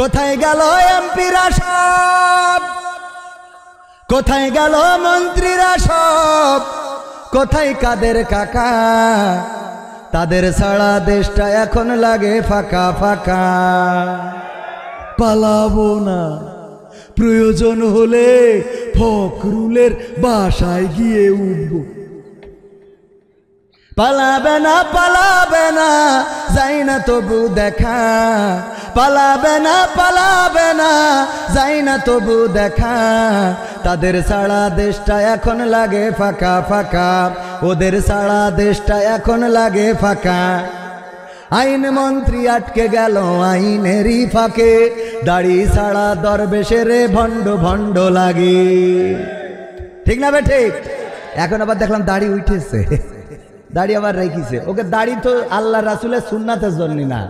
কোথায় গেল এমপিরা সব, কোথায় গেল মন্ত্রীরা সব, কোথায় কাদের কাকা? তাদের ছাড়া দেশটা এখন লাগে ফাঁকা ফাঁকা। পালাবো না, প্রয়োজন হলে ফখরুলের বাসায় গিয়ে উঠবো। পালাবে না, পালাবে না, যাই না তবু দেখা। পালাবে না, পালাবে না, যাই না তবু দেখা। তাদের ছাড়া দেশটা এখন লাগে ফাঁকা ফাঁকা, ওদের ছাড়া দেশটা এখন লাগে ফাঁকা। আইন মন্ত্রী আটকে গেল আইনেরই ফাঁকে, দাড়ি ছাড়া দরবেশের ভণ্ড ভণ্ড লাগে। ঠিক না বে ঠিক? এখন আবার দেখলাম দাড়ি উঠেছে, দাড়ি আবার রেখেছে। ওকে দাড়ি তো আল্লাহ রাসূলের সুন্নাতের জন্য না,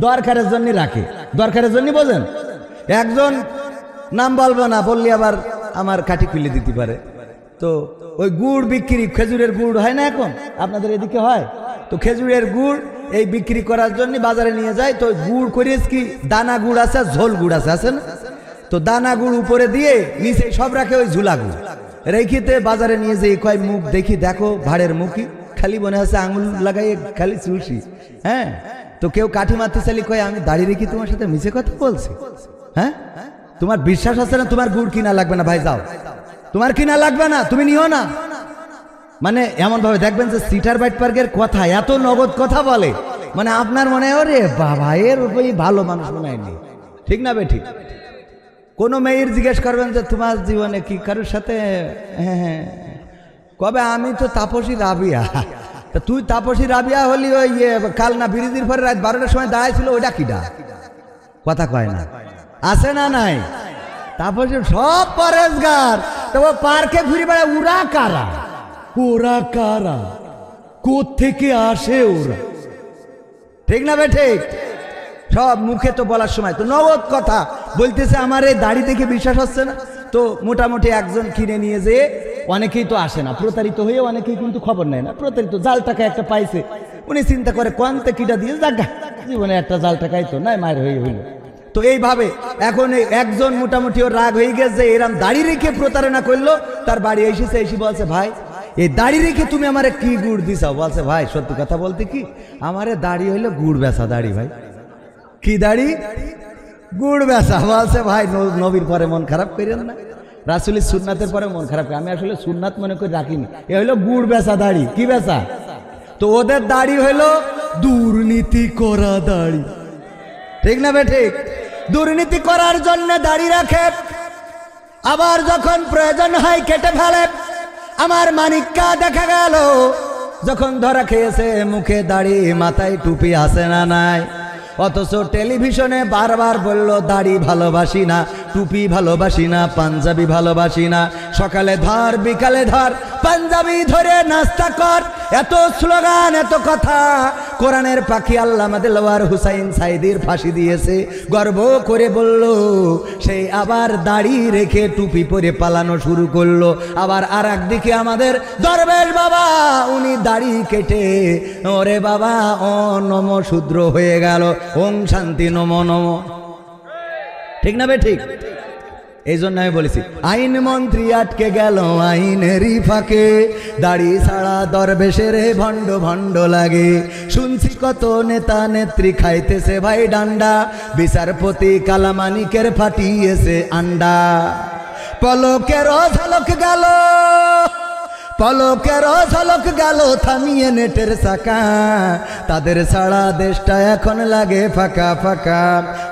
দরকারের জন্য রাখে। দরকারের জন্য বোঝেন? একজন নাম বলবো না, বললে আবার আমার কাঠি খুলে দিতে পারে। তো ওই গুড় বিক্রি, খেজুরের গুড় হয় না এখন আপনাদের এদিকে হয়? তো খেজুরের গুড় এই বিক্রি করার জন্য বাজারে নিয়ে যায়। তো গুড় করিস কি, দানা গুড় আছে, ঝোল গুড় আছে, আছে না? তো দানা গুড় উপরে দিয়ে নিচে সব রাখে ওই ঝুলা গুড় রেখিতে বাজারে নিয়ে যেয়ে কয় মুখ দেখি, দেখো ভাড়ের মুখই খালি মনে আছে আঙুল লাগাই খালি চুলসি। হ্যাঁ, তো কেউ কাঠি মারতে চাইলে কয় আমি দাড়ি রেখি তোমার সাথে মিছে কথা বলছি। হ্যাঁ, তোমার বিশ্বাস আছে না? তোমার গুড় কিনা লাগবে না ভাই, যাও, তোমার কিনা লাগবে না, তুমি নিও না। মানে এমন ভাবে দেখবেন যে সিটার বাইট পার্কের কথা এত নগদ কথা বলে, মানে আপনার মনে হয় ওরে বাবা এর উপরই ভালো মানুষ মনে হয়নি। ঠিক না বে ঠিক? কোনো মেয়ের জিজ্ঞেস করবেন যে তোমার জীবনে কি কারোর সাথে? হ্যাঁ, কবে আমি তো তাপসী রাবিয়া। তা তুই তাপসী রাবিয়া হলি ওই কাল না বিরোধীর পরে রাত 12টার সময় দাঁড়ায় ছিল, ওইটা কিটা? কথা কয় না, আছে না নাই? তাপসী সব পরেশগার, তবে পার্কে ঘুরে বেড়ায়। ওরা কারা? ওরা কারা? কোত্থেকে আসে ওরা? ঠিক না বে ঠিক? সব মুখে তো বলার সময় তো নগদ কথা বলতেছে। আমার এই দাড়ি দেখে বিশ্বাস হচ্ছে না, তো মোটামুটি একজন কিনে নিয়ে যেয়ে, অনেকেই তো আসে না, প্রতারিত হয়ে অনেকেই কিন্তু খবর নেয় না, প্রতারিত জাল টাকা একটা পাইছে, উনি চিন্তা করে কোয়ান্তে কিটা দিয়ে জাগা জীবনে একটা জাল টাকাই তো নাই, মায়ের হয়ে হইল। তো এইভাবে এখন একজন মোটামুটি ওর রাগ হয়ে গেছে, এরম দাড়ি রেখে প্রতারণা করলো। তার বাড়ি এসেছে, এসে বলছে ভাই এই দাড়ি রেখে তুমি আমারে কি গুড় দিছাও? বলছে ভাই সত্যি কথা বলতে কি, আমারে দাড়ি হইলো গুড় বেচা দাড়ি। ভাই কি দাড়ি? গুড় বেচা। বলছে ভাই নবীর পরে মন খারাপ করেন না, রাসূলের সুন্নাতের পরে মন খারাপ করে। আমি আসলে সুন্নাত মনে করে রাখিনি, এ হইলো গুড় বেচা দাড়ি। কি বেচা? তো ওদের দাড়ি হইলো দুর্নীতি করা দাড়ি। ঠিক না বে ঠিক? দুর্নীতি করার জন্য দাড়ি রাখে, আবার যখন প্রয়োজন হয় কেটে ফেলে। আমার মানিক্কা দেখা গেল যখন ধরা খেয়েছে, মুখে দাড়ি মাথায় টুপি আছে না নাই, অথচ টেলিভিশনে বারবার বলল দাড়ি ভালোবাসি না, টুপি ভালোবাসি না, পাঞ্জাবি ভালোবাসি না, সকালে ধর বিকালে ধর পাঞ্জাবি ধরে নাস্তা কর, এত স্লোগান এত কথা। কোরআনের পাখি আল্লামা দেলওয়ার হুসাইন সাইদির ফাঁসি দিয়েছে, গর্ব করে বলল, সেই আবার দাড়ি রেখে টুপি পরে পালানো শুরু করলো। আবার আর একদিকে আমাদের দরবেশ বাবা, উনি দাড়ি কেটে ওরে বাবা ও নম শূদ্র হয়ে গেল, ওং শান্তি নম নম। ঠিক না বে ঠিক? এই জন্য আমি বলেছি আইন মন্ত্রী আটকে গেল আইনেরই ফাঁকে, দাড়ি ছাড়া দরবেশের ভণ্ড ভণ্ড লাগে। শুনছি কত নেতা নেত্রী খাইতেছে ভাই ডান্ডা, বিচারপতি কালামানিকের ফাটিয়েছে আন্ডা। পলকের ঝলক গেল, পলকের ঝলক গেল থামিয়ে নেটের চাকা, তাদের ছাড়া দেশটা এখন লাগে ফাঁকা ফাঁকা,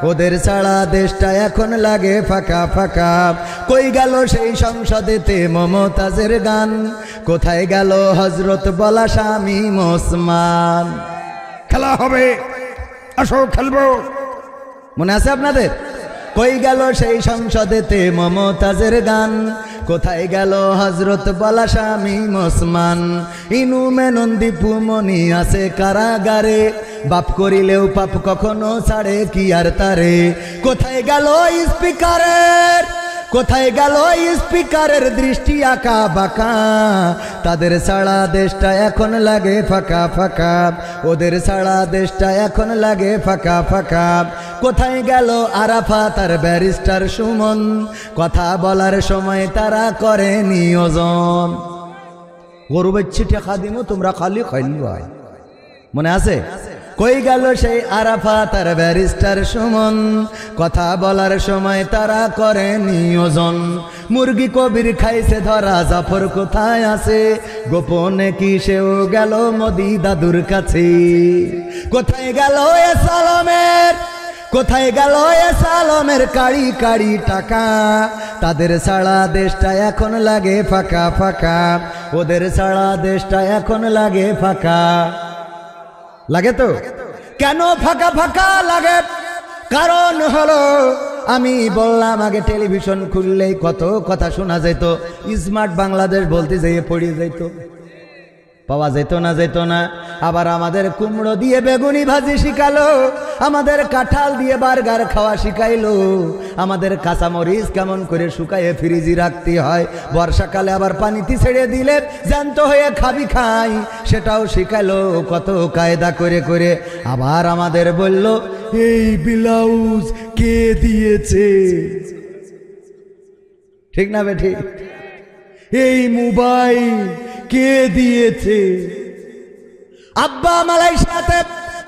ওদের ছাড়া দেশটা এখন লাগে ফাঁকা ফাঁকা। কই গেল সেই সংসদেতে মমতাজের গান, কোথায় গেল হজরত বলা শামীম ওসমান? খেলা হবে, আসো খেলবো, মনে আছে আপনাদের? কই গেল সেই সংসদেতে মমতাজের গান, কোথায় গেল হজরত বলা শামীম ওসমান? ইনু মেনন দীপু মনি আছে কারাগারে, বাপ করিলেও পাপ কখনো ছাড়ে কি আর তারে। কোথায় গেল স্পিকারের কোথায় গেল স্পিকারের দৃষ্টি আঁকা বাঁকা, তাদের সারা দেশটা এখন লাগে ফাঁকা ফাঁকা, ওদের সারা দেশটা এখন লাগে ফাঁকা ফাঁকা। কোথায় গেল আরাফাত আর ব্যারিস্টার সুমন, কথা বলার সময় তারা করে নিয়োজন। গরু বাচ্চি টেকা দিমু তোমরা খালি খাইলি হয়, মনে আছে? কই গেল সেই আরাফাত আর ব্যারিস্টার সুমন, কথা বলার সময় তারা করে নিয়োজন। মুরগি কবির খাইছে ধরা, জাফর কোথায় আছে? গোপনে কি সেও গেল মোদি দাদুর কাছে। কোথায় গেল এ সালামের, কোথায় গেল এ সালামের কাড়ি কাড়ি টাকা, তাদের সারা দেশটা এখন লাগে ফাঁকা ফাঁকা, ওদের সারা দেশটা এখন লাগে ফাঁকা। লাগে তো? কেন ফাঁকা ফাঁকা লাগে? কারণ হলো আমি বললাম আগে টেলিভিশন খুললেই কত কথা শোনা যেত, স্মার্ট বাংলাদেশ বলতে যেয়ে পড়ে যেত, পাওয়া যেত না যেত না। আবার আমাদের কুমড়ো দিয়ে বেগুনি ভাজি শিখালো, আমাদের কাঁঠাল দিয়ে বার্গার খাওয়া শিখাইলো, আমাদের কাঁচামরিচ কেমন করে শুকায়ে ফ্রিজে রাখতে হয়, বর্ষাকালে আবার পানিতে ছেড়ে দিলে জ্যান্ত হয়ে খাবি খাই, সেটাও শিখাইলো কত কায়দা করে করে। আবার আমাদের বলল এই ব্লাউজ কে দিয়েছে, ঠিক না বেঠি? এই মোবাইল কে দিয়েছে? আব্বা মালয়েশিয়াতে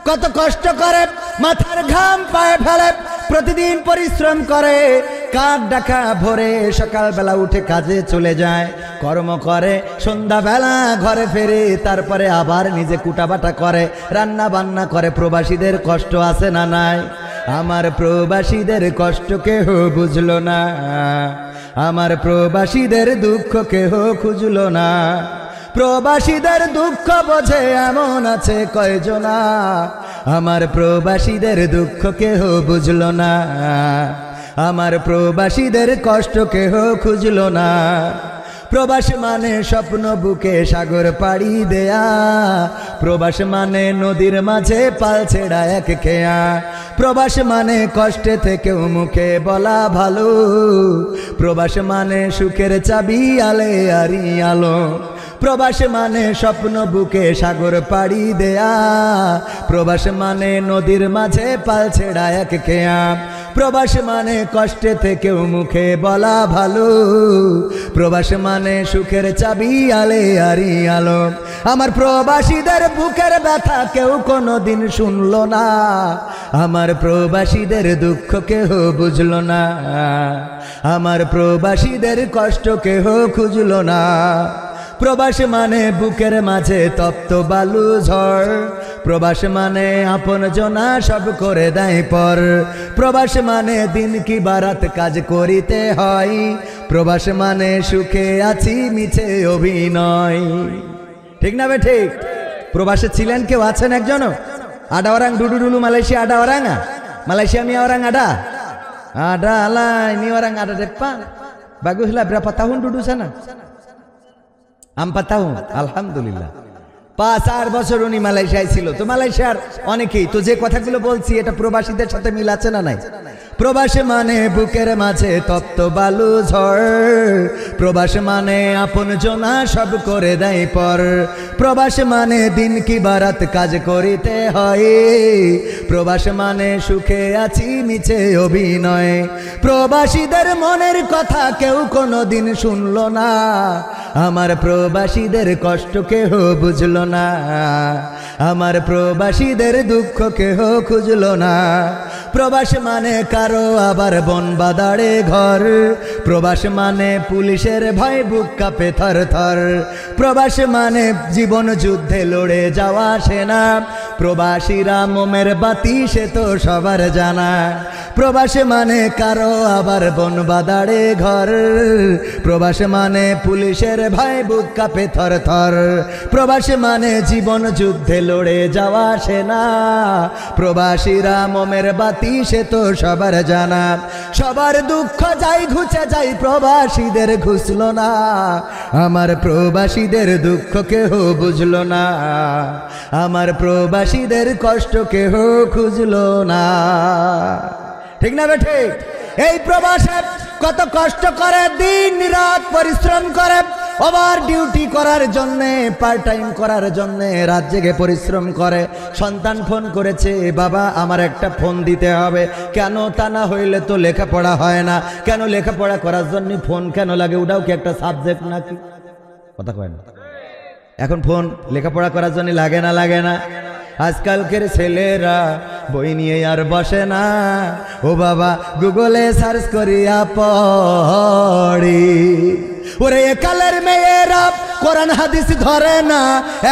কত কষ্ট করে, মাথার ঘাম পায়ে ফেলে, প্রতিদিন পরিশ্রম করে, কাক ডাকা ভোরে সকালবেলা উঠে কাজে চলে যায়, কর্ম করে, সন্ধ্যাবেলা ঘরে ফেরে, তারপরে আবার নিজে কুটাবাটা করে, রান্না বান্না করে। প্রবাসীদের কষ্ট আছে না নাই? আমার প্রবাসীদের কষ্ট কেহ বুঝলো না, আমার প্রবাসীদের দুঃখ কেহ খুঁজলো না। প্রবাসীদের দুঃখ বোঝে এমন আছে কয়জনা, আমার প্রবাসীদের দুঃখ কেহ বুঝলো না, আমার প্রবাসীদের কষ্ট কেহ খুঁজলো না। প্রবাস মানে স্বপ্ন বুকে সাগর পাড়ি দেয়া, প্রবাস মানে নদীর মাঝে পাল ছেড়া এক খেয়া, প্রবাস মানে কষ্টে থেকেও মুখে বলা ভালো, প্রবাস মানে সুখের চাবি আলে আরি আলো, প্রবাস মানে স্বপ্ন বুকে সাগর পাড়ি দেয়া, প্রবাস মানে নদীর মাঝে পাল ছেড়া এক খেয়া, প্রবাস মানে কষ্টে থেকেও মুখে বলা ভালো, প্রবাস মানে সুখের চাবি আলে আরি আলো। আমার প্রবাসীদের বুকের ব্যথা কেউ কোনোদিন শুনলো না, আমার প্রবাসীদের দুঃখ কেহ বুঝলো না, আমার প্রবাসীদের কষ্ট কেহ খুঁজলো না। প্রবাস মানে বুকের মাঝে তপ্ত বালু ঝড়, প্রবাস মানে আপন জনা সব করে দেয় পর, প্রবাস মানে দিন কি বারাত কাজ করিতে হয়, প্রবাস মানে সুখে আছি মিছে অভিনয়, ঠিক না বে ঠিক? প্রবাসে ছিলেন কেউ আছেন একজনও? আডা orang dulu dulu Malaysia ada orang ah? Malaysia ni orang ada? Ada lah, ini orang ada depan. Baguslah, berapa tahun duduk sana? 4 tahun, alhamdulillah। 5-4 বছর উনি মালয়েশিয়ায় ছিল। তো মালয়েশিয়ার অনেকেই তো যে কথাগুলো বলছি এটা প্রবাসীদের সাথে মিল আছে না নাই? প্রবাস মানে বুকের মাঝে তপ্ত বালু ঝড়, প্রবাস মানে আপন জনা সব করে দেয় পর, প্রবাস মানে দিন কি বারাত কাজ করিতে হয়, প্রবাস মানে সুখে আছি মিছে অভিনয়। প্রবাসীদের মনের কথা কেউ কোনোদিন শুনলো না, আমার প্রবাসীদের কষ্ট কেহ বুঝলো না, আমার প্রবাসীদের দুঃখ কেহ খুঁজলো না। প্রবাস মানে কারো আবার বন বাদাড়ে ঘর, প্রবাস মানে পুলিশের ভয় বুক কাঁপে থর থর, প্রবাস মানে জীবন যুদ্ধে লড়ে যাওয়া সেনা, প্রবাসীরা মোমের বাতি সে তো সবার জানা। প্রবাস মানে কারো আবার বন বাদাড়ে ঘর, প্রবাস মানে পুলিশের ভয় বুক কাঁপে থর থর, প্রবাস মানে জীবন যুদ্ধে লড়ে যাওয়া সেনা, প্রবাসীরা মোমের বাতি সে তো সবার জানা। সবার দুঃখ যাই ঘুচে যাই, প্রবাসীদের ঘুষলো না, আমার প্রবাসীদের দুঃখ কেহ বুঝলো না, আমার প্রবাসীদের কষ্ট কেহ খুঁজলো না, ঠিক না বেঠে? এই প্রবাসে কত কষ্ট করে, দিন রাত পরিশ্রম করে, ওভার ডিউটি করার জন্যে, পার্ট টাইম করার জন্যে রাত জেগে পরিশ্রম করে। সন্তান ফোন করেছে, বাবা আমার একটা ফোন দিতে হবে। কেন? তা না হইলে তো লেখাপড়া হয় না। কেন? লেখাপড়া করার জন্য ফোন কেন লাগে? ওটাও কি একটা সাবজেক্ট নাকি? কথা কয় না। এখন ফোন লেখাপড়া করার জন্য লাগে না? লাগে না। আজকালকের ছেলেরা বই নিয়ে আর বসে না, ও বাবা গুগলে সার্চ করিয়া পড়ি। ওরে একালের মেয়েরা কোরআন হাদিস ধরে না,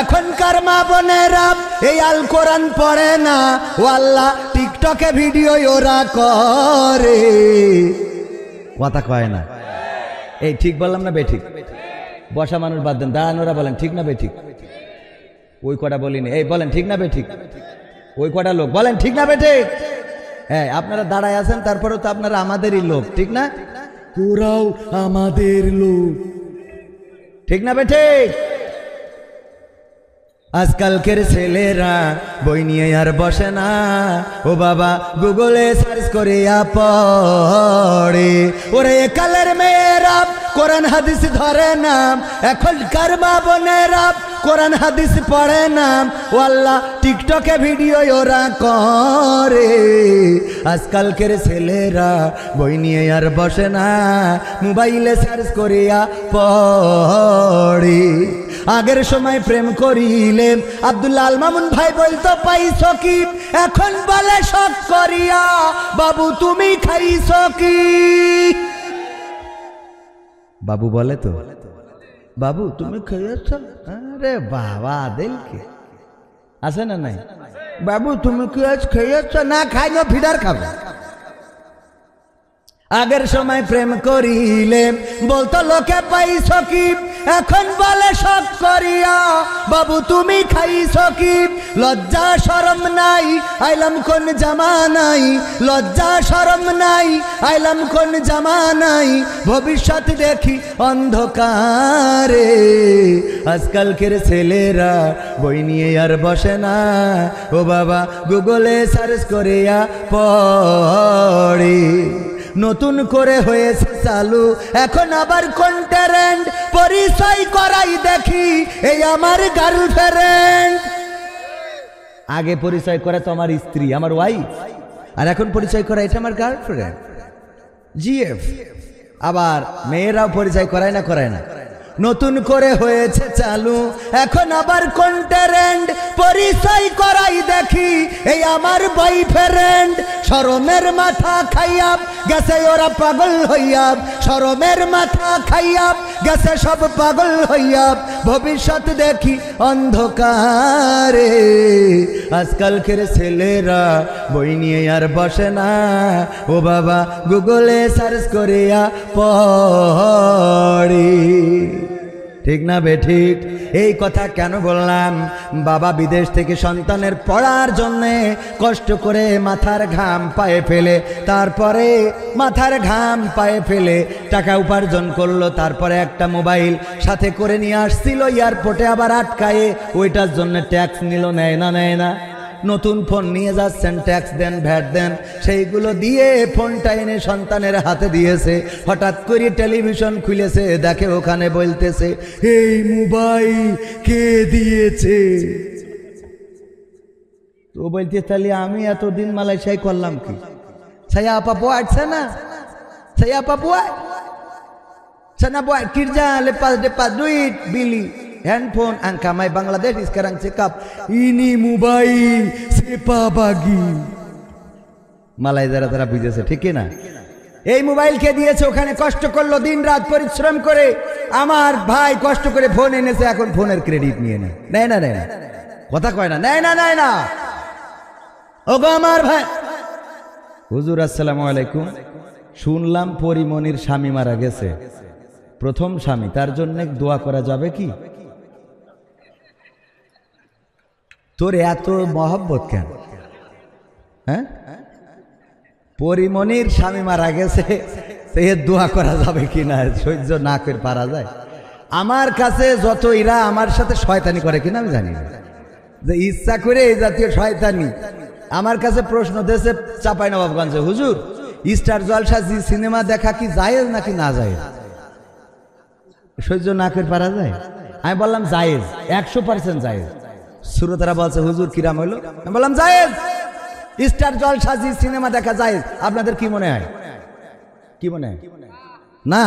এখনকার মা বোনেরা এই আল কোরআন পড়ে না। ও আল্লাহ, টিকটকে ভিডিও ওরা করে। কথা কয় না। এই ঠিক বললাম না বেঠিক? বসা মানুষ বাদ দেন, দাঁড়ানোরা বলেন ঠিক না বেঠিক? ওই কটা বলিনি, এই বলেন ঠিক না বেঠিক? ওই কটা লোক বলেন ঠিক না বেঠিক? হ্যাঁ, আপনারা দাঁড়ায় আছেন, তারপরেও তো আপনারা আমাদেরই লোক, ঠিক না? ওরাও আমাদের লোক, ঠিক না বেঠিক? আজকালকের ছেলেরা বই নিয়ে আর বসে না, ও বাবা গুগলে সার্চ করিয়া পড়ে। ওরে একালের মেয়েরা কোরআন হাদিস ধরে না, এখনকার মা বোনেরা কোরআন হাদিস পড়ে না। ও আল্লাহ, টিকটকে ভিডিও ওরা করে। আজকালকের ছেলেরা বই নিয়ে আর বসে না, মোবাইলে সার্চ করিয়া পড়ে। আগের সময় প্রেম করিলে আব্দুল আল মামুন ভাই বলতো পাইছো কি, এখন বলে শখ করিয়া বাবু তুমি খাইছো কি। বাবু বলে তো, বাবু তুমি খেয়েছ? আরে বাবা দিলকে আছে না নাই? বাবু তুমি কি আজ খেয়েছ? না খাইনো, ফিডার খাবে। আগের সময় প্রেম করিলে বলতো লোকে পাইছো কি, এখন বলে শখ করিয়া বাবু তুমি খাইছো কি। লজ্জা শরম নাই, আইলাম কোন জামানাই, লজ্জা শরম নাই, আইলাম কোন জামানাই, ভবিষ্যৎ দেখি অন্ধকারে। আজকালকের ছেলেরা বই নিয়ে আর বসে না, ও বাবা গুগলে সার্চ করিয়া পড়ে। নতুন করে হয়েছে চালু এখন আবার কোন ট্রেন্ড, পরিচয় করাই দেখি এই আমার গার্লফ্রেন্ড। আগে পরিচয় করে তো আমার স্ত্রী, আমার ওয়াইফ, আর এখন পরিচয় করা এটা আমার গার্লফ্রেন্ড, জিএফ। আবার মেয়েরাও পরিচয় করায় না? করায় না? নতুন করে হয়েছে চালু এখন আবার কোন ট্রেন্ড, পরিচয় করাই দেখি এই আমার বয়ফ্রেন্ড। শরমের মাথা খাইয়া গেছে ওরা পাগল হইয়া, শরমের মাথা খাইয়া গেছে সব পাগল হইয়া, ভবিষ্যৎ দেখি অন্ধকারে। আজকালকের ছেলেরা বই নিয়ে আর বসে না, ও বাবা গুগলে সার্চ করিয়া পড়ে। ঠিক না বেঠিক? এই কথা কেন বললাম? বাবা বিদেশ থেকে সন্তানের পড়ার জন্যে কষ্ট করে মাথার ঘাম পায়ে ফেলে, তারপরে মাথার ঘাম পায়ে ফেলে টাকা উপার্জন করলো, তারপরে একটা মোবাইল সাথে করে নিয়ে আসছিল এয়ারপোর্টে, আবার আটকায়ে ওইটার জন্য ট্যাক্স নিল। নেয় না? নেয় না? নতুন ফোন নিয়ে যাচ্ছেন, ট্যাক্স দেন, ভ্যাট দেন, সেইগুলো দিয়ে ফোনটা এনে সন্তানের হাতে দিয়েছে। হঠাৎ করে টেলিভিশন খুলেছে, দেখে ওখানে বলতেছে এই মোবাইল কে দিয়েছে। তো বলতে তাহলে আমি এতদিন মালয়েশিয়ায় করলাম কি? ছায়া আপা আসছে না, ছায়া আপা sana buat kerja lepas duit beli handphone angkamai Bangladesh sekarang cakap ini mobile siapa bagi মালয়েশিয়ারা তারা বুঝেছে, ঠিক না? এই মোবাইল কে দিয়েছে? ওখানে কষ্ট করলো, দিন রাত পরিশ্রম করে আমার ভাই কষ্ট করে ফোন এনেছে, এখন ফোনের ক্রেডিট নিয়ে নেয়। নেয় না? নেয় না? কথা কয় না? নেয় না? নেয় না? ওগো আমার ভাই। হুজুর আসসালামু আলাইকুম, শুনলাম পরিমনির স্বামী মারা গেছে, প্রথম স্বামী, তার জন্য দোয়া করা যাবে কি? তোর এত মহব্বত কেন? হ্যাঁ, পরিমনির স্বামী মারা গেছে, সে দোয়া করা যাবে কি না? সহ্য না করে পারা যায়? আমার কাছে যত এরা আমার সাথে শয়তানি করে কিনা আমি জানি না, যে ইচ্ছা করে এই জাতীয় শয়তানি আমার কাছে প্রশ্ন দিয়েছে চাঁপাইনবাবগঞ্জে, হুজুর স্টার জলসা জি সিনেমা দেখা কি জায়েজ নাকি না জায়েজ? সহ্য না করে পারা যায়? আমি বললাম জায়েজ, 100% জায়েজ। শ্রোতারা বলছে হুজুর কিরাম হইলো? আমি বললাম জায়েজ, স্টার জলসা জি সিনেমা দেখা জায়েজ। আপনাদের কি মনে হয়? কি মনে হয়? না,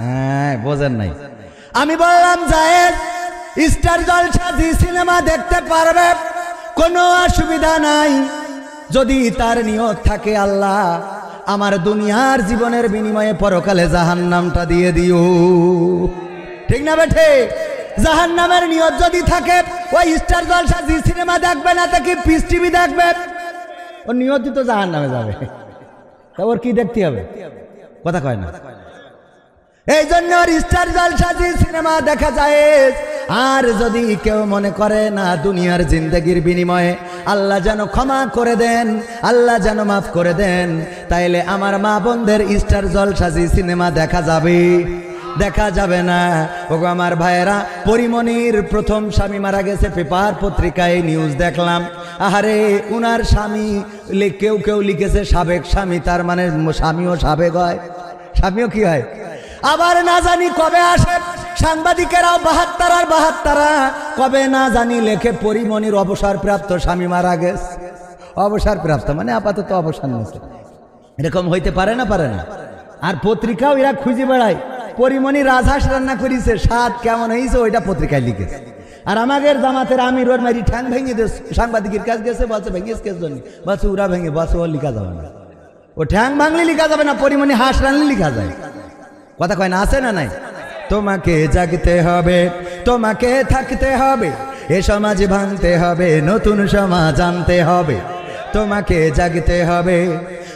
হ্যাঁ বোঝেন নাই। আমি বললাম জায়েজ, স্টার জলসা জি সিনেমা দেখতে পারবে, কোনো অসুবিধা নাই, যদি তার নিয়ত থাকে আল্লাহ আমার দুনিয়ার জীবনের বিনিময়ে পরকালে জাহান্নামটা দিয়ে দিও। ঠিক না বেঠে? জাহান্নামের নিয়ত যদি থাকে, ওই স্টার জলসা জি সিনেমা দেখবে না, তা কি পিস টিভি দেখবে? ওর নিয়তই তো জাহান্নামে যাবে, তা ওর কি দেখতে হবে? কথা কয় না। এই জন্য স্টার জলসা জি সিনেমা দেখা যায়। আর যদি কেউ মনে করে না দুনিয়ার জিন্দেগির বিনিময়ে আল্লাহ যেন ক্ষমা করে দেন, আল্লাহ যেন মাফ করে দেন, তাইলে আমার মা বোনদের স্টার জলসা জি সিনেমা দেখা যাবে? দেখা যাবে না। ওগো আমার ভাইয়েরা, পরিমণির প্রথম স্বামী মারা গেছে, পেপার পত্রিকায় নিউজ দেখলাম। আহারে উনার স্বামী, কেউ কেউ লিখেছে সাবেক স্বামী, তার মানে স্বামীও সাবেক হয়, স্বামীও কি হয়? আবার না জানি কবে আসে সাংবাদিকেরাও 72 আর 72, কবে না জানি লেখে পরিমণির অবসরপ্রাপ্ত স্বামী মারা গেছে। অবসরপ্রাপ্ত মানে আপাতত অবসর নিয়েছে, এরকম হইতে পারে না? পারে না। আর পত্রিকাও এরা খুঁজে বেড়ায়, পরিমণি রাজহাঁস রান্না করেছে, স্বাদ কেমন হয়েছে ওইটা পত্রিকায় লিখেছে। আর আমাদের জামাতের আমির ওর মারি ঠ্যাং ভেঙে দিয়েছে, সাংবাদিকের কাছে গেছে, বলছে ভেঙে কেস জন্য, বলছে ওরা ভেঙে, বলছে ও লিখা যাবে না, ও ঠ্যাং ভাঙলে লিখা যাবে না, পরিমণি হাঁস রানলে লিখা যায়। কথা কয় না? আছে না নাই? তোমাকে জাগতে হবে, তোমাকে থাকতে হবে, এ সমাজ ভাঙতে হবে, নতুন সমাজ আনতে হবে, তোমাকে জাগতে হবে।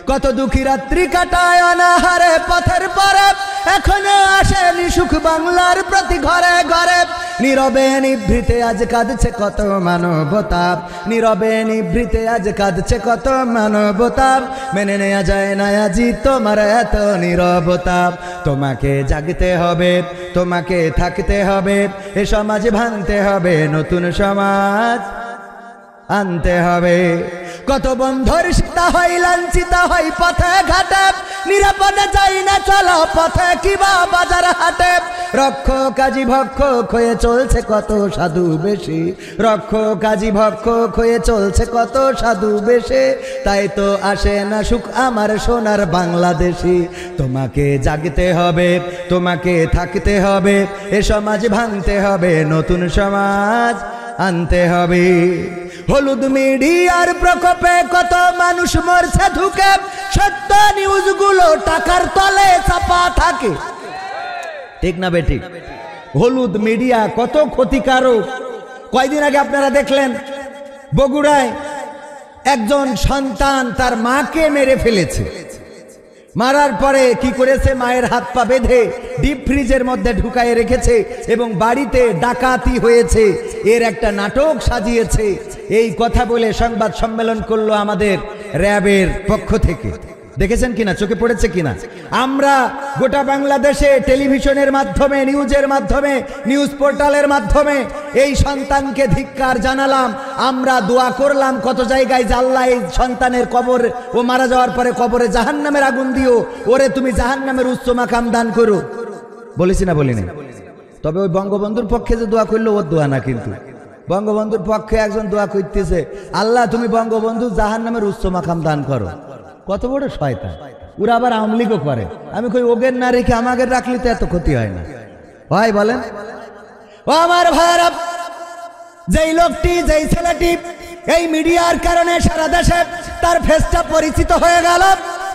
কত দুঃখী রাত্রি কাটায় অনাহারে পথের পরে, এখনো আসেনি সুখ বাংলার প্রতি ঘরে ঘরে। নীরবে নিভৃতে আজ কাঁদছে কত মানবতা, নীরবে নিভৃতে আজ কাঁদছে কত মানবতা, মেনে নেওয়া যায় না আজি তোমার এত নীরবতা। তোমাকে জাগতে হবে, তোমাকে থাকতে হবে, এ সমাজ ভাঙতে হবে, নতুন সমাজ আনতে হবে। কত বন্ধুর সীতা হয়, লাঞ্ছিত হয় পথে ঘাটে, নিরাপদে যাই না চলো পথে কিবা বাজার হাটে। রক্ষ কাজী ভক্ষক হয়ে চলছে কত সাধু বেশি, রক্ষ কাজী ভক্ষক হয়ে চলছে কত সাধু বেশে, তাই তো আসে না সুখ আমার সোনার বাংলাদেশি। তোমাকে জাগতে হবে, তোমাকে থাকতে হবে, এ সমাজ ভাঙতে হবে, নতুন সমাজ আনতে হবে। হলুদ মিডিয়ার প্রকোপে কত মানুষ মরছে ধুকে, সত্য নিউজগুলো টাকার তলে চাপা থাকে। ঠিক না বেঠিক? হলুদ মিডিয়া কত ক্ষতিকারক। কয়দিন আগে আপনারা দেখলেন বগুড়ায় একজন সন্তান তার মাকে মেরে ফেলেছে। মারার পরে কি করেছে? মায়ের হাত পা বেঁধে ডিপ ফ্রিজের মধ্যে ঢুকায় রেখেছে এবং বাড়িতে ডাকাতি হয়েছে, এর একটা নাটক সাজিয়েছে। এই কথা বলে সংবাদ সম্মেলন করলো আমাদের র্যাবের পক্ষ থেকে। দেখেছেন কিনা? চোখে পড়েছে কিনা? আমরা গোটা বাংলাদেশে টেলিভিশনের মাধ্যমে, নিউজের মাধ্যমে, নিউজ পোর্টালের মাধ্যমে এই সন্তানকে ধিক্কার জানালাম। আমরা দোয়া করলাম কত জায়গায়, যে আল্লাহ এই সন্তানের কবর, ও মারা যাওয়ার পরে কবরে জাহান্নামের আগুন দিও, ওরে তুমি জাহান্নামের উচ্চ মাকাম দান করো। বলেছি না বলিনি? তবে ওই বঙ্গবন্ধুর পক্ষে যে দোয়া করলো ওর দোয়া না, কিন্তু বঙ্গবন্ধুর পক্ষে একজন দোয়া করতেছে, আল্লাহ তুমি বঙ্গবন্ধু জাহান্নামের উচ্চ মাকাম দান করো। কত বড় শয়তান! ওরা আবার আওয়ামী লীগও করে। আমি কই ওদের না রেখে আমাদের রাখলে তো এত ক্ষতি হয় না। ভাই বলেন, ও আমার ভাইরা, যেই লোকটি, যেই ছেলেটি এই মিডিয়ার কারণে সারা দেশে তার ফেসটা পরিচিত হয়ে গেল,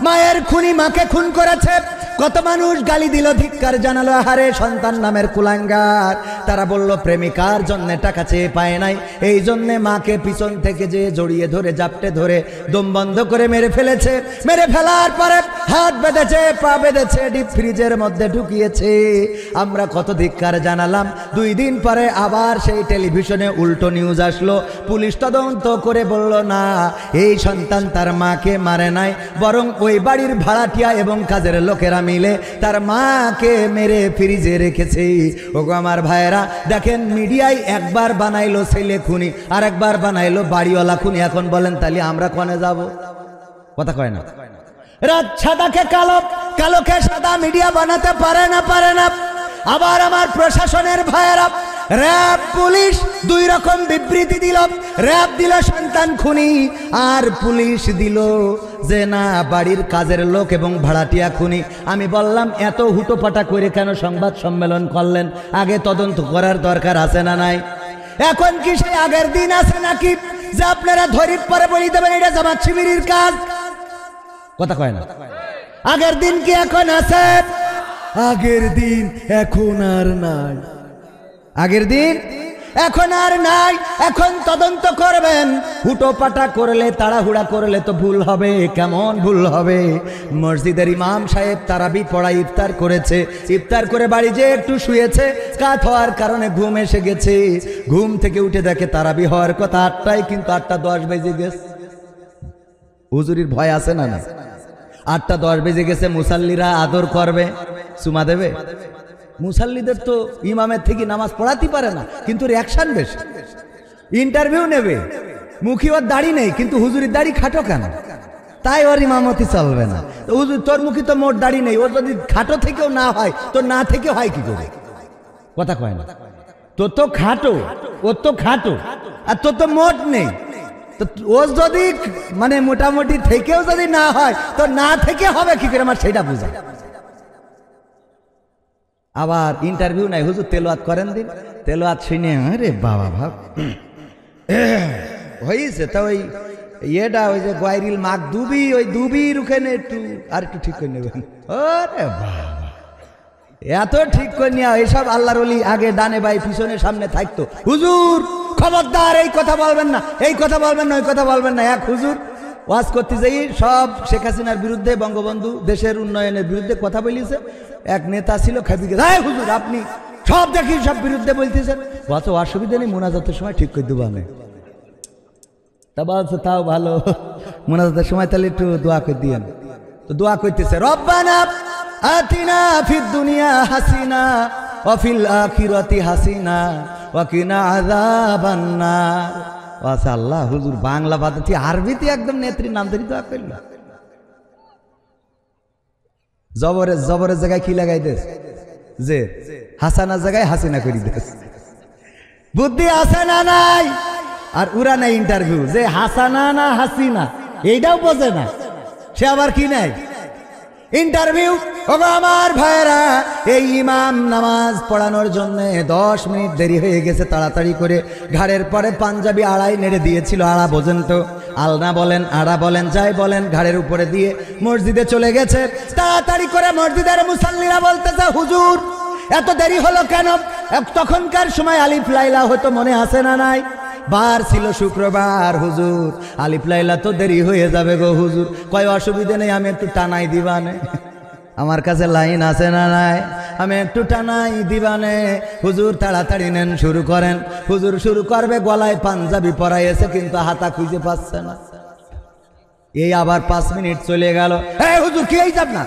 মায়ের খুনি মাকে খুন করেছে, কত মানুষ গালি দিল, ধিক্কার জানালো, হারে সন্তান নামের কুলাঙ্গার। তারা বলল প্রেমিকার জন্য টাকা চেয়ে পায় নাই, এই জন্যে মাকে পিছন থেকে যে জড়িয়ে ধরে জাপটে ধরে দম বন্ধ করে মেরে ফেলেছে। মেরে ফেলার পরে হাত বেঁধেছে, পা বেঁধেছে, ডিপ ফ্রিজের মধ্যে ঢুকিয়েছে। আমরা কত ধিক্কার জানালাম। 2 দিন পরে আবার সেই টেলিভিশনে উল্টো নিউজ আসলো। পুলিশ তদন্ত করে বলল না, এই সন্তান তার মাকে মারে নাই, বরং ওই বাড়ির ভাড়াটিয়া এবং কাজের লোকেরা মিলে তার মাকে মেরে ফ্রিজে রেখেছে। ওগো আমার ভাইয়েরা, দেখেন মিডিয়ায় একবার বানাইলো ছেলে খুনি, আর একবার বানাইলো বাড়িওয়ালা খুনি। এখন বলেন তাহলে আমরা কোনে যাব? কথা কয় না? রাত সাদাকে কালো, কালোকে সাদা মিডিয়া বানাতে পারে না। আবার আমার প্রশাসনের ভাইয়েরা, র‍্যাব পুলিশ দুই রকম বিবৃতি দিল। র‍্যাব দিল সন্তান খুনি, আর পুলিশ দিল যে না বাড়ির কাজের লোক এবং ভাড়াটিয়া খুনি। আমি বললাম এত হুটোপাটা করে কেন সংবাদ সম্মেলন করলেন? আগে তদন্ত করার দরকার আছে না নাই? এখন কি সেই আগের দিন আছে নাকি যে আপনারা ধরির পরে বলি দেবেন এটা জামাত শিবিরের কাজ? কথা কয় না। আগের দিন কি এখন আছে? আগের দিন এখন আর নাই। আগের দিন এখন আর নাই। এখন তদন্ত করবেন। হুটোপাটা করলে, তাড়াহুড়া করলে তো ভুল হবে। কেমন ভুল হবে? মসজিদের ইমাম সাহেব তারাবি পড়া ইফতার করেছে, ইফতার করে বাড়ি যেয়ে একটু শুয়েছে, কাত হওয়ার কারণে ঘুম এসে গেছে। ঘুম থেকে উঠে দেখে তারাবি হওয়ার কথা 8টায়, কিন্তু 8:10 বেজে গেছে। হুজুরির ভয় আছে না? 8:10 বেজে গেছে। মুসাল্লিরা আদর করবে, চুমা দেবে। মুসাল্লিদের তো ইমামের থেকে নামাজ পড়াতে পারে না, কিন্তু রিয়াকশন বেশি। ইন্টারভিউ নেবে, মুখী ওর দাড়ি নেই, কিন্তু হুজুরির দাড়ি খাটো কেন? তাই ওর ইমামতি চলবে না। তো হুজুর তোর মুখী তো মোট দাড়ি নেই, ওর যদি খাটো থেকেও না হয় তো না থেকে হয় কি করে? কথা কয় না। তোর তো খাটো, ওর তো খাটো, আর তোর তো মোট নেই। তো ও যদি মানে মোটামুটি থেকেও যদি না হয় তো না থেকে হবে কি করে? আমার সেটা বুঝা। আবার ইন্টারভিউ নাই, হুজুর তেলাওয়াত করেন দিন। তেলাওয়াত শুনে আরে বাবা ভাব হয়েছে। তা ওই ইয়েটা ওই যে গোয়াইরিল মাক দুবি, ওই দুবির ওখানে একটু আর একটু ঠিক করে নেবেন। ওরে বাবা, এত ঠিক করে নেওয়া। এইসব আল্লাহর ওলি আগে ডানে বাই পিছনে সামনে থাকতো। হুজুর খবরদার এই কথা বলবেন না, এই কথা বলবেন না, ওই কথা বলবেন না। এক হুজুর ওয়াজ করতে যাই সব শেখ হাসিনার বিরুদ্ধে, বঙ্গবন্ধু দেশের উন্নয়নের বিরুদ্ধে কথা বলিছে। এক নেতা ছিল খাবিকে, হুজুর আপনি সব দেখি সব বিরুদ্ধে বলতেছেন। অত অসুবিধা নেই, মোনাজাতের সময় ঠিক করে দেবো আমি। তা বলছে তাও ভালো, মোনাজাতের সময় তাহলে একটু দোয়া করে দিয়েন। তো দোয়া করতেছে, রব্বানা আতিনা ফিদ দুনিয়া হাসিনা ওয়া ফিল আখিরাতি হাসিনা ওয়া কিনা আযাবান নার। আচ্ছা আল্লাহ, হুজুর বাংলা বাদে আরবিতে একদম নেত্রীর নাম ধরে দোয়া করল। জবরের জায়গায় কি লাগাই দেস? যে হাসানার জায়গায় হাসিনা করি দেস। বুদ্ধি আছে না নাই? আর উরা নাই ইন্টারভিউ যে হাসানা না হাসিনা, এইটাও বোঝে না। সে আবার কি নাই ইন্টারভিউ। ওগো আমার ভাইরা, এই ইমাম নামাজ পড়ানোর জন্য 10 মিনিট দেরি হয়ে গেছে। তাড়াতাড়ি করে ঘাড়ের পরে পাঞ্জাবি আড়াই নেড়ে দিয়েছিল। আড়া বোঝেন তো? আলনা বলেন, আড়া বলেন, যাই বলেন, ঘাড়ের উপরে দিয়ে মসজিদে চলে গেছে। তাড়াতাড়ি করে মসজিদের মুসাল্লিরা বলতেছে, হুজুর এত দেরি হলো কেন? তখনকার সময় আলিফ লাইলা হতো, মনে আছে না নাই? বার ছিল শুক্রবার। হুজুর আলিফ লাইলা তো দেরি হয়ে যাবে গো হুজুর। কয় অসুবিধা নেই, আমি একটু টানাই দিবানে। আমার কাছে লাইন আছে না নাই? আমি একটু টানাই দিবানে। হুজুর তাড়াতাড়ি নেন, শুরু করেন। হুজুর শুরু করবে, গলায় পাঞ্জাবি পরাইছে কিন্তু হাতা খুঁজে পাচ্ছে না। এই আবার 5 মিনিট চলে গেল। এই হুজুর কি এই যাব না?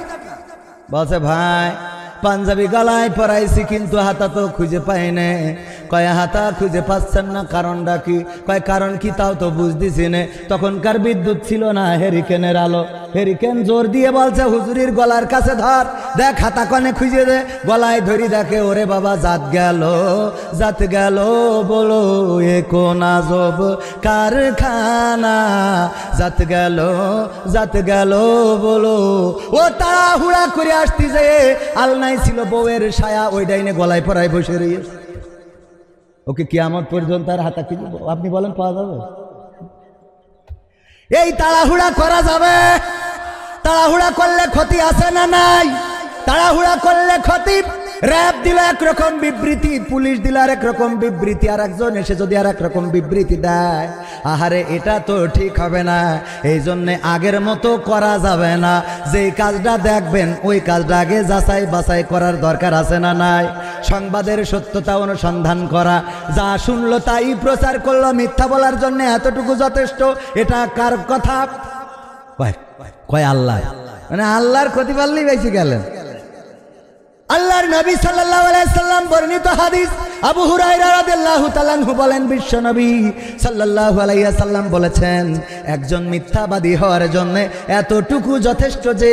বলছে ভাই পাঞ্জাবি গলায় পরাইছি কিন্তু হাতা তো খুঁজে পাই না। কয় হাতা খুঁজে পাচ্ছেন না, কারণটা কি? কয় কারণ কি তাও তো বুঝতেছি না। তখনকার বিদ্যুৎ ছিল না, হেরিকেনের আলো। হেরিকেন জোর দিয়ে বলছে হুজুরির গলার কাছে ধর, দেখ হাতা কনে খুঁজে দে। গলায় ধরি দেখে, ওরে বাবা জাত গেল, জাত গেল, বলো এ কোন আজব কারখানা। জাত গেল, জাত গেল, বলো। ও তাড়াহুড়া করে আসতে যে আলনাই ছিল বউয়ের ছায়া, ওই ডাইনে গলায় পরায় বসে রয়েছে। ওকে কিয়ামত পর্যন্ত আর হাতা খুঁজে আপনি বলেন পাওয়া যাবে? এই তাড়াহুড়া করা যাবে? তাড়াহুড়া করলে ক্ষতি আছে না নাই? তাড়াহুড়া করলে ক্ষতি। র‍্যাব দিল একরকম বিবৃতি, পুলিশ দিল আর একরকম বিবৃতি, আর একজন এসে যদি আর একরকম বিবৃতি দেয়, আহারে এটা তো ঠিক হবে না। এই জন্য আগের মতো করা যাবে না। যেই কাজটা দেখবেন ওই কাজটা আগে যাচাই বাছাই করার দরকার আছে না নাই? সংবাদের সত্যতা অনুসন্ধান করা, যা শুনলো তাই প্রচার করলো, মিথ্যা বলার জন্য এতটুকু যথেষ্ট। এটা কার কথা? কয় আল্লাহ। মানে আল্লাহর ক্ষতি পারলেই বেশি গেলেন। আল্লাহর নবী সাল্লাল্লাহু আলাইহি সাল্লাম বর্ণিত হাদিস, আবু হুরায়রা রাদিয়াল্লাহু তাআলা আনহু বলেন, বিশ্বনবী সাল্লাল্লাহু আলাইহি ওয়াসাল্লাম বলেছেন, একজন মিথ্যাবাদী হওয়ার জন্য এতটুকু যথেষ্ট যে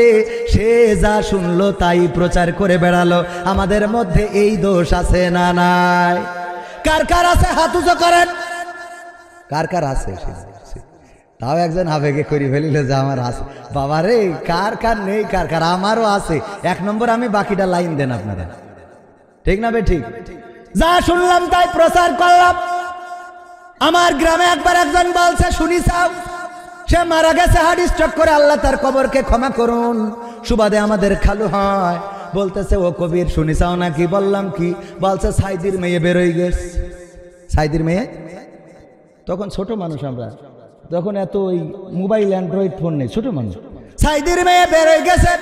সে যা শুনলো তাই প্রচার করে বেড়ালো। আমাদের মধ্যে এই দোষ আছে না নাই? কার কার আছে হাত উঁচু করেন। কার কার আছে? তাও একজন আবেগে করে ফেলিল যে আমার আছে। বাবা রে, কার কার নেই? কার কার? আমারও আছে। 1 নম্বর আমি, বাকিটা লাইন দেন আপনারা। ঠিক না বে ঠিক? যা শুনলাম তাই প্রচার করলাম। আমার গ্রামে একবার একজন বলছে, শুনি চাও, সে মারা গেছে হার্ট স্ট্রোক করে, আল্লাহ তার কবরকে ক্ষমা করুন। সুবাদে আমাদের খালু হয়, বলতেছে, ও কবির শুনি চাও নাকি? বললাম কি? বলছে সাইদির মেয়ে বেরোই গেছে। সাইদির মেয়ে? তখন ছোট মানুষ আমরা, তখন এত ওই মোবাইল অ্যান্ড্রয়েড ফোন নেই, ছোট মানুষ। সাইদির মেয়ে বেরোই গেছে,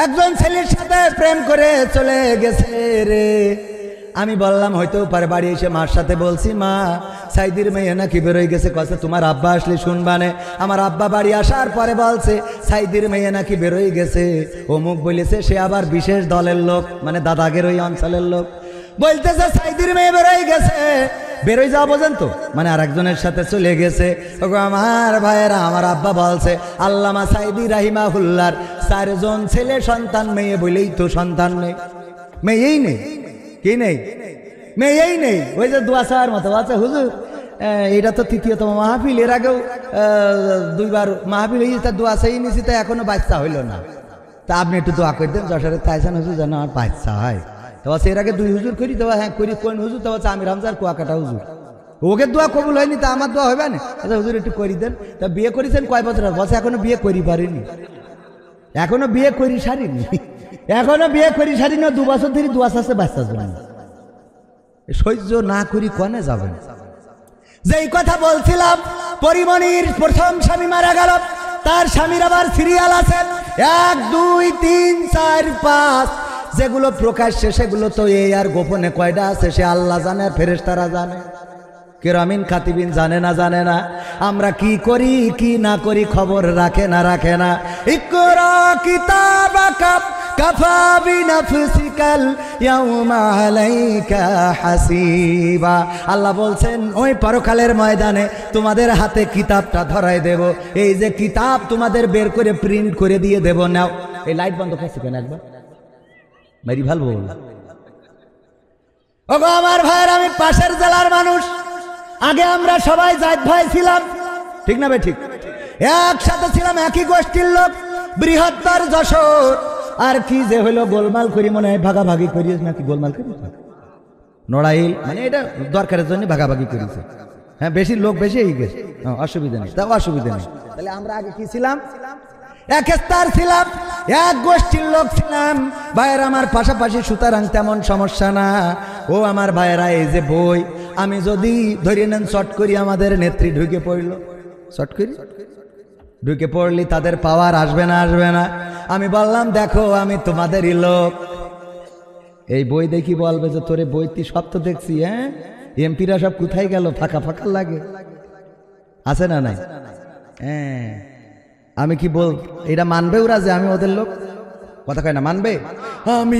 একজন ছেলের সাথে প্রেম করে চলে গেছে রে। আমি বললাম হয়তো পারে। বাড়ি এসে মার সাথে বলছি, মা সাইদির মেয়ে নাকি বেরোয় গেছে। কছে তোমার আব্বা আসলে শুনবানে। আমার আব্বা বাড়ি আসার পরে বলছে, সাইদির মেয়ে নাকি বেরোয় গেছে, অমুক বলেছে, সে আবার বিশেষ দলের লোক, মানে দাদাগের ওই অঞ্চলের লোক। বলতেছে সাইদির মেয়ে বেরোয় গেছে। বেরোয় যাওয়া বোঝেন তো, মানে আর একজনের সাথে চলে গেছে। আমার ভাইয়েরা, আমার আব্বা বলছে, আল্লামা সাইদি রাহিমাহুল্লাহর 4 জন ছেলে সন্তান, মেয়ে বলেই তো সন্তান নেই। মেয়েই নেই। কি নেই? মেয়েই নেই। ওই যে দোয়া চাওয়ার মতো আছে, হুজুর এটা তো 3য়তম মাহফিল, এর আগেও 2বার মাহফিল হয়েছে, তার দোয়া চাই নিয়েছি, তা এখনো বাচ্চা হইল না। তা আপনি একটু দোয়া করে দেন, যশোরে তাইছেন হুজুর যেন আমার বাচ্চা হয়। তো এর আগে 2 হুজুর করি, তো হ্যাঁ করি। কোন হুজুর? তো আমি রামজার কুয়াকাটা হুজুর। ওকে দোয়া কবুল হয়নি, তা আমার দোয়া হবে না? আচ্ছা হুজুর একটু করি দেন। তা বিয়ে করেছেন কয় বছর? বছর এখনো বিয়ে করি পারিনি, এখনো বিয়ে করি সারিনি, এখনো বিয়ে করি সারিনি। 2 বছর ধরে দোয়া চাচ্ছে বাচ্চার জন্য। সহ্য না করি কনে যাবেন? যেই কথা বলছিলাম, পরিমণির প্রথম স্বামী মারা গেল, তার স্বামীর আবার সিরিয়াল আছে 1 2 3 4 5। যেগুলো প্রকাশ্যে সেগুলো তো এই, আর গোপনে কয়টা আছে সে আল্লাহ জানে, আর ফেরেশতারা জানে, কিরামিন কাতিবিন জানে না জানে না। আমরা কি করি কি না করি খবর রাখে না রাখে না। ইকরা কিতাবাকা কাফা বিনাফসিকাল ইয়াউমা আলাইকা হাসিবা। আল্লাহ বলছেন, ওই পরকালের ময়দানে তোমাদের হাতে কিতাবটা ধরাই দেব। এই যে কিতাব তোমাদের বের করে প্রিন্ট করে দিয়ে দেব। নাও। এই লাইট বন্ধ করছে কেন? একবার মেরি ভাল বল। ওগো আমার ভাইয়ের, আমি পাশের জেলার মানুষ। আগে আমরা সবাই জায়েদ ভাই ছিলাম, ঠিক না ভাই ঠিক? একসাথে ছিলাম, একই গোষ্ঠীর লোক, বৃহত্তর যশোর। আর কি যে হলো, গোলমাল করি, মনে হয় ভাগাভাগি করিস নাকি? গোলমাল করি নড়াইল, মানে এটা দরকারের জন্য ভাগাভাগি করেছে। হ্যাঁ, বেশি লোক বেশি এই গেছে, অসুবিধা নেই, তা অসুবিধা নেই। তাহলে আমরা আগে কি ছিলাম? এক স্তর ছিলাম, এক গোষ্ঠীর লোক ছিলাম। ভাইয়েরা আমার পাশাপাশি, সুতরাং তেমন সমস্যা না। ও আমার ভাইয়েরা, এই যে বই, আমি যদি ধরে নেন শর্ট করি, আমাদের নেত্রী ঢুকে পড়লো, শর্ট করি ঢুকে পড়লি, তাদের পাওয়ার আসবে না? আসবে না? আমি বললাম, দেখো আমি তোমাদেরই লোক, এই বই দেখি বলবে যে তোরে বইটি সব তো দেখছি। হ্যাঁ, এমপিরা সব কোথায় গেল? ফাঁকা ফাঁকা লাগে, আছে না নাই? হ্যাঁ, আমি কি বল, এটা মানবে ওরা যে আমি ওদের লোক? কথা কয় না, মানবে? আমি